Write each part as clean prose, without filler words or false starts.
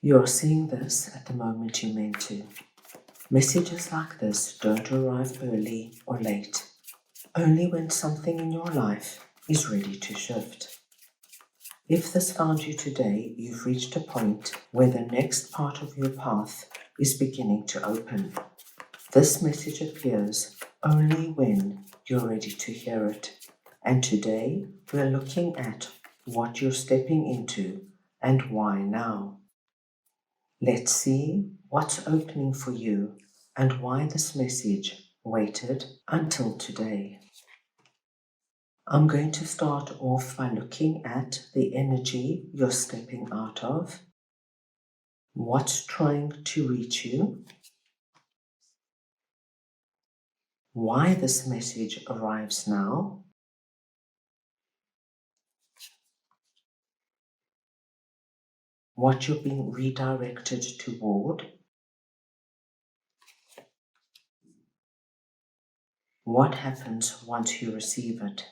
You're seeing this at the moment you meant to. Messages like this don't arrive early or late, only when something in your life is ready to shift. If this found you today, you've reached a point where the next part of your path is beginning to open. This message appears only when you're ready to hear it. And today we're looking at what you're stepping into and why now. Let's see what's opening for you and why this message waited until today. I'm going to start off by looking at the energy you're stepping out of, what's trying to reach you, why this message arrives now, what you're being redirected toward, what happens once you receive it.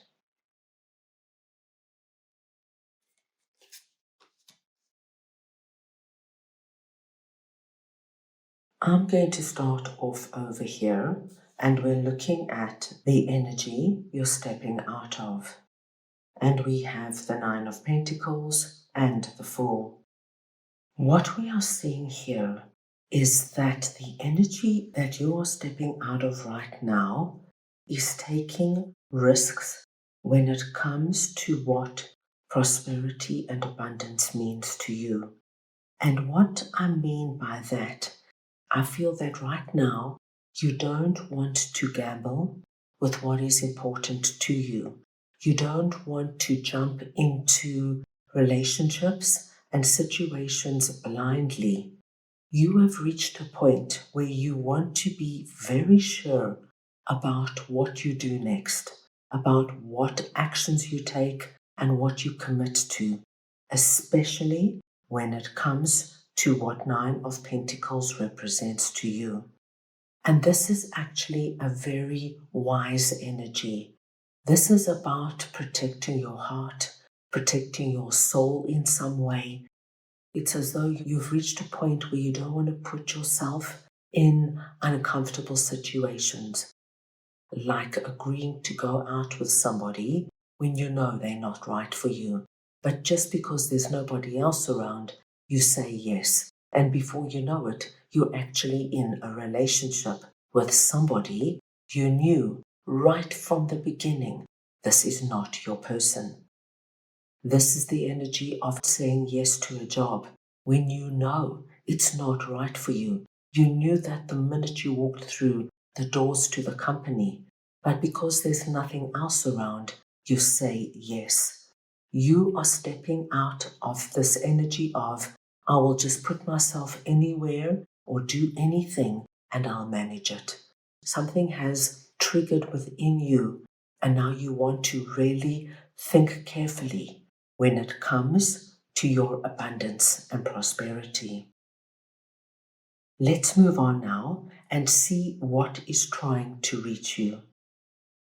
I'm going to start off over here, and we're looking at the energy you're stepping out of. And we have the Nine of Pentacles and the Fool. What we are seeing here is that the energy that you are stepping out of right now is taking risks when it comes to what prosperity and abundance means to you. And what I mean by that, I feel that right now you don't want to gamble with what is important to you. You don't want to jump into relationships and situations blindly. You have reached a point where you want to be very sure about what you do next, about what actions you take and what you commit to, especially when it comes to what Nine of Pentacles represents to you. And this is actually a very wise energy. This is about protecting your heart, protecting your soul in some way. It's as though you've reached a point where you don't want to put yourself in uncomfortable situations, like agreeing to go out with somebody when you know they're not right for you. But just because there's nobody else around, you say yes. And before you know it, you're actually in a relationship with somebody you knew right from the beginning, this is not your person. This is the energy of saying yes to a job when you know it's not right for you. You knew that the minute you walked through the doors to the company, but because there's nothing else around, you say yes. You are stepping out of this energy of, I will just put myself anywhere or do anything and I'll manage it. Something has triggered within you, and now you want to really think carefully when it comes to your abundance and prosperity. Let's move on now and see what is trying to reach you.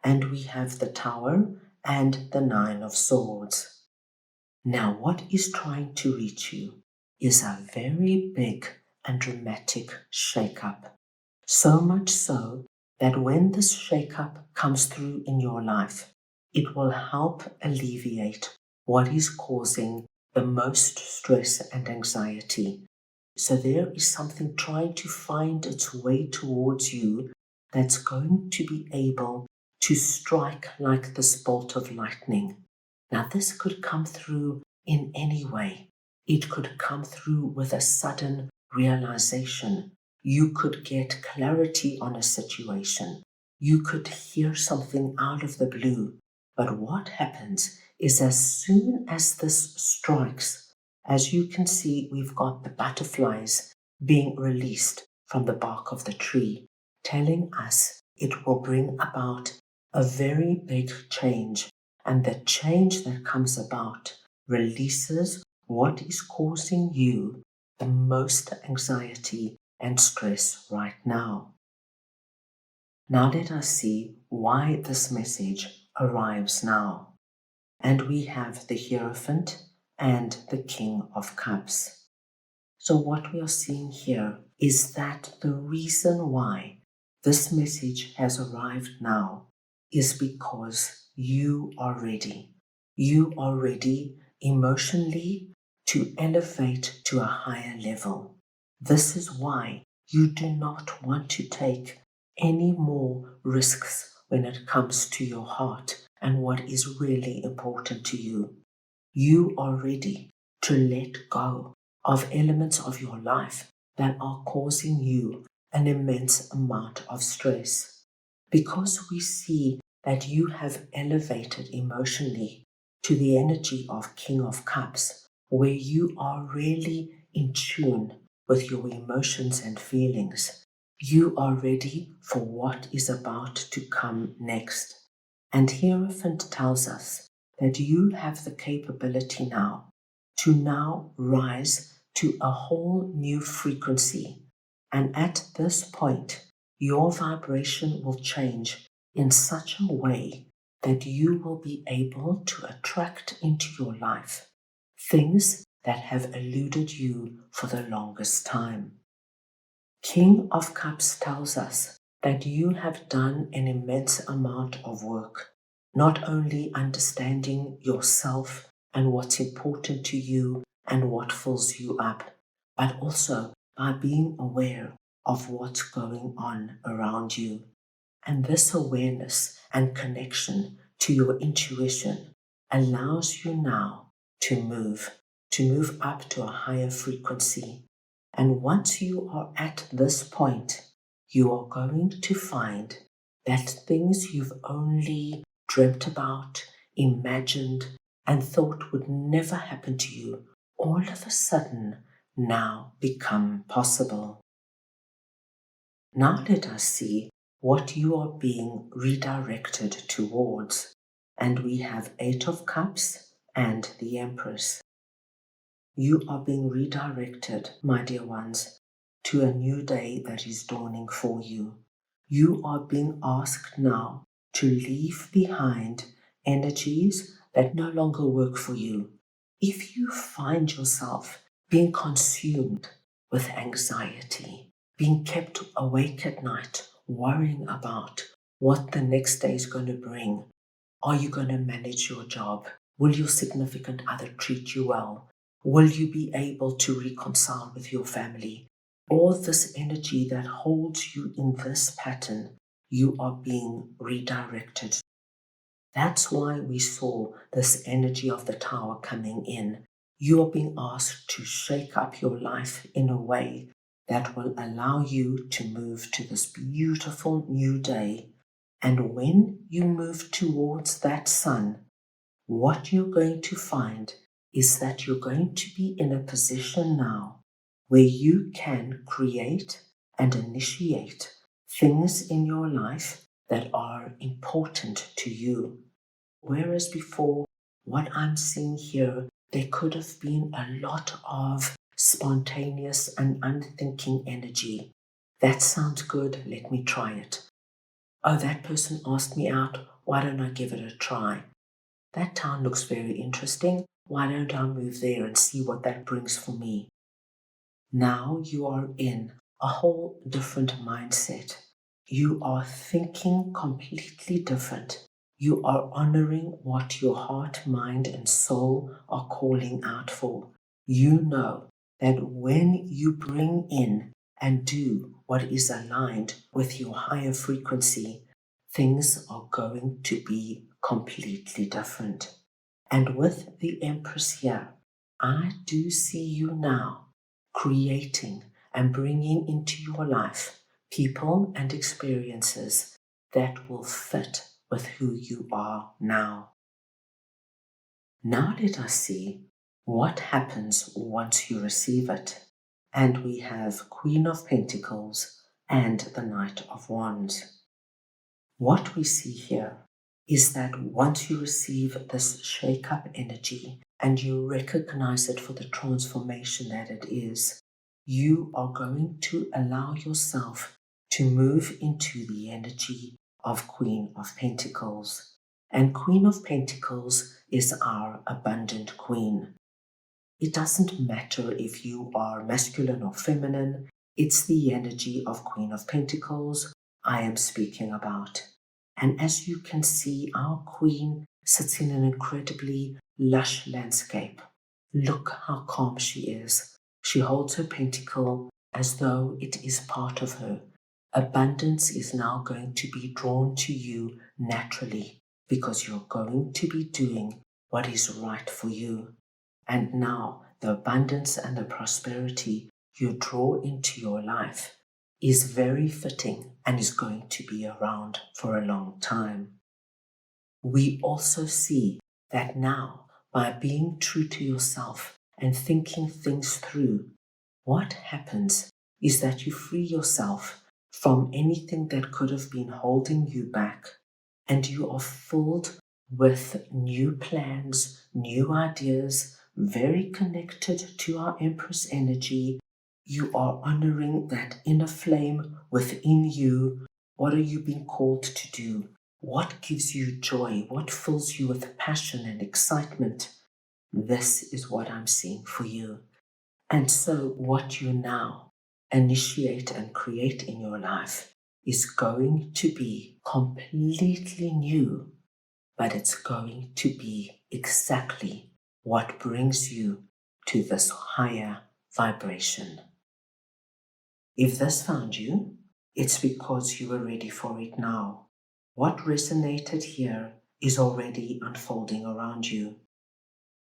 And we have the Tower and the Nine of Swords. Now, what is trying to reach you is a very big and dramatic shake-up. So much so that when this shake-up comes through in your life, it will help alleviate what is causing the most stress and anxiety. So there is something trying to find its way towards you that's going to be able to strike like this bolt of lightning. Now, this could come through in any way. It could come through with a sudden realization. You could get clarity on a situation. You could hear something out of the blue. But what happens is as soon as this strikes, as you can see, we've got the butterflies being released from the bark of the tree, telling us it will bring about a very big change. And the change that comes about releases what is causing you the most anxiety and stress right now. Now let us see why this message arrives now. And we have the Hierophant and the King of Cups. So what we are seeing here is that the reason why this message has arrived now is because you are ready. You are ready emotionally to elevate to a higher level. This is why you do not want to take any more risks when it comes to your heart and what is really important to you. You are ready to let go of elements of your life that are causing you an immense amount of stress. Because we see that you have elevated emotionally to the energy of King of Cups, where you are really in tune with your emotions and feelings. You are ready for what is about to come next. And Hierophant tells us that you have the capability now to now rise to a whole new frequency. And at this point, your vibration will change in such a way that you will be able to attract into your life things that have eluded you for the longest time. King of Cups tells us that you have done an immense amount of work, not only understanding yourself and what's important to you and what fills you up, but also by being aware of what's going on around you. And this awareness and connection to your intuition allows you now to move up to a higher frequency. And once you are at this point, you are going to find that things you've only dreamt about, imagined, and thought would never happen to you, all of a sudden now become possible. Now let us see what you are being redirected towards. And we have Eight of Cups and the Empress. You are being redirected, my dear ones, to a new day that is dawning for you. You are being asked now to leave behind energies that no longer work for you. If you find yourself being consumed with anxiety, being kept awake at night, worrying about what the next day is going to bring, are you going to manage your job? Will your significant other treat you well? Will you be able to reconcile with your family? All this energy that holds you in this pattern, you are being redirected. That's why we saw this energy of the Tower coming in. You are being asked to shake up your life in a way that will allow you to move to this beautiful new day. And when you move towards that sun, what you're going to find is that you're going to be in a position now where you can create and initiate things in your life that are important to you. Whereas before, what I'm seeing here, there could have been a lot of spontaneous and unthinking energy. That sounds good, let me try it. Oh, that person asked me out, why don't I give it a try? That town looks very interesting. Why don't I move there and see what that brings for me? Now you are in a whole different mindset. You are thinking completely different. You are honoring what your heart, mind, and soul are calling out for. You know that when you bring in and do what is aligned with your higher frequency, things are going to be completely different. And with the Empress here, I do see you now creating and bringing into your life people and experiences that will fit with who you are now. Now let us see what happens once you receive it. And we have Queen of Pentacles and the Knight of Wands. What we see here is that once you receive this shake-up energy and you recognize it for the transformation that it is, you are going to allow yourself to move into the energy of Queen of Pentacles. And Queen of Pentacles is our abundant queen. It doesn't matter if you are masculine or feminine, it's the energy of Queen of Pentacles I am speaking about. And as you can see, our Queen sits in an incredibly lush landscape. Look how calm she is. She holds her pentacle as though it is part of her. Abundance is now going to be drawn to you naturally because you're going to be doing what is right for you. And now the abundance and the prosperity you draw into your life is very fitting and is going to be around for a long time. We also see that now, by being true to yourself and thinking things through, what happens is that you free yourself from anything that could have been holding you back, and you are filled with new plans, new ideas, very connected to our Empress energy. You are honoring that inner flame within you. What are you being called to do? What gives you joy? What fills you with passion and excitement? This is what I'm seeing for you. And so what you now initiate and create in your life is going to be completely new, but it's going to be exactly what brings you to this higher vibration. If this found you, it's because you are ready for it now. What resonated here is already unfolding around you.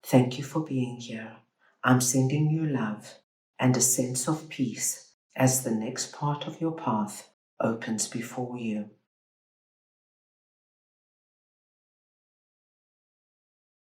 Thank you for being here. I'm sending you love and a sense of peace as the next part of your path opens before you.